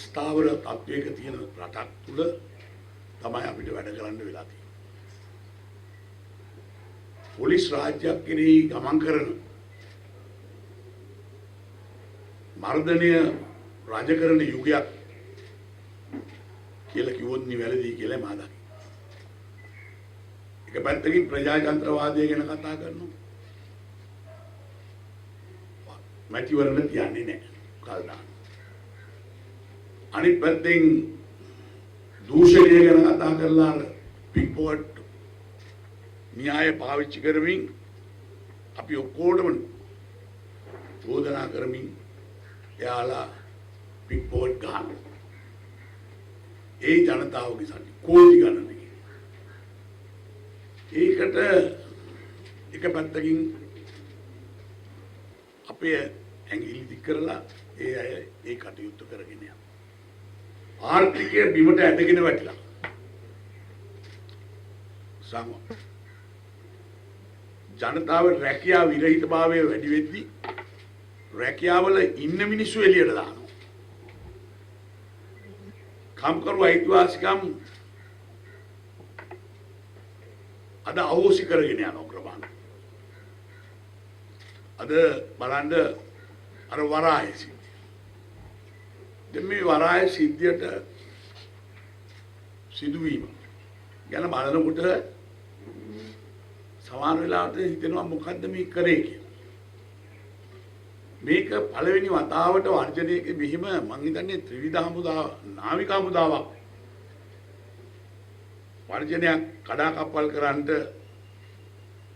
අස්ථාවර තත්වයක තියෙන රටක් තුළ තමයි අපිට වැඩ කරන්න වෙලා තියෙන්නේ. පොලිස් රාජ්‍යයක් කෙරෙහි ගමන් කරන මර්ධනය රාජකරණ යුගයක් කියලා කිව්වොත් නිවැරදි කියලා මම දකිනවා. එක පැත්තකින් ප්‍රජාතන්ත්‍රවාදය ගැන කතා කරනවා. මැතිවරණ තියන්නේ නැහැ කල්දාන. අනිත් පැත්තෙන් දූෂණය ගැන කතා කරලා පික්පොට් න්‍යාය පාවිච්චි කරමින් අපි ඔක්කොටම චෝදනා කරමින් එයාලා පික්පොට් ගන්න. ඒ ජනතාවගේ සල්ලි කෝටි ගණනකින්. ඒකට එක පැත්තකින් අපේ ඇඟිලි දික් කරලා ඒ අය ඒ කටයුතු කරගෙන යනවා. ආර්ථිකය බිමට ඇදගෙන වැටිලා. ජනතාව රැකියාව විරහිතභාවය වැඩි වෙද්දී රැකියාවල ඉන්න මිනිස්සු එළියට දානවා. කම්කරු අයිතිවාසිකම් අද අවශ්‍ය කරගෙන යනවා ක්‍රමාන. අද බලන්න අර වරාය සිද්ධිය. දැන් මේ වරාය සිද්ධියට සිදුවීම ගැන බලනකොට සමාන වෙලාවට හිතෙනවා මොකද්ද මේ කරේ කියලා. මේක පළවෙනි වතාවට වර්ජනයක මෙහිම මං හිතන්නේ ත්‍රිවිධ හමුදා නාවික හමුදාවක් වර්ජනයක් කඩාකප්පල් කරන්නට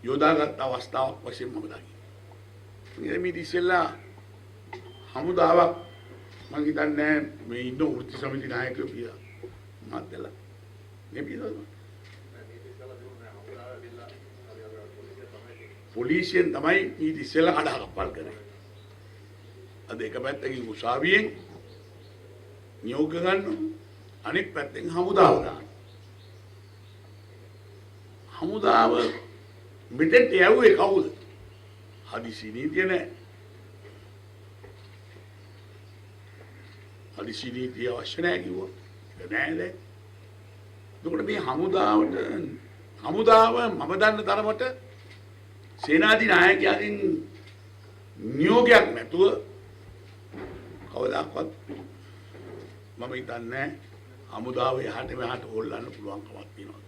යොදාගත් අවස්ථාවක් වශයෙන් මම දකිනවා. මේ ඉතිසෙල්ලා හමුදාවක් මං හිතන්නේ මේ ඉන්න වෘත්ති සමිති නායකයෝ කියලා මාත්‍යලා මේ පිටුව පොලිසියෙන් තමයි මේ ඉතිසෙල්ලා කඩාකප්පල් කරේ. අද එක පැත්තකින් උසාවියෙන් නියෝග ගන්නවා අනෙක් පැත්තෙන් හමුදාව දානවා. හමුදාව මෙතෙන්ට යවුවේ කවුද? හදිසි නීතිය නැහැ. හදිසි නීතිය අවශ්‍ය නැහැ කිව්වා. ඒක නැහැ දැන්. එතකොට මේ හමුදාව මම දන්න තරමට සේනාධි නායකයාගෙන් නියෝගයක් නැතුව කවදාවත් මම හිතන්නේ හමුදාව යහට මෙහාට හොල්ලන්න පුළුවන් කමක් තියෙනවා.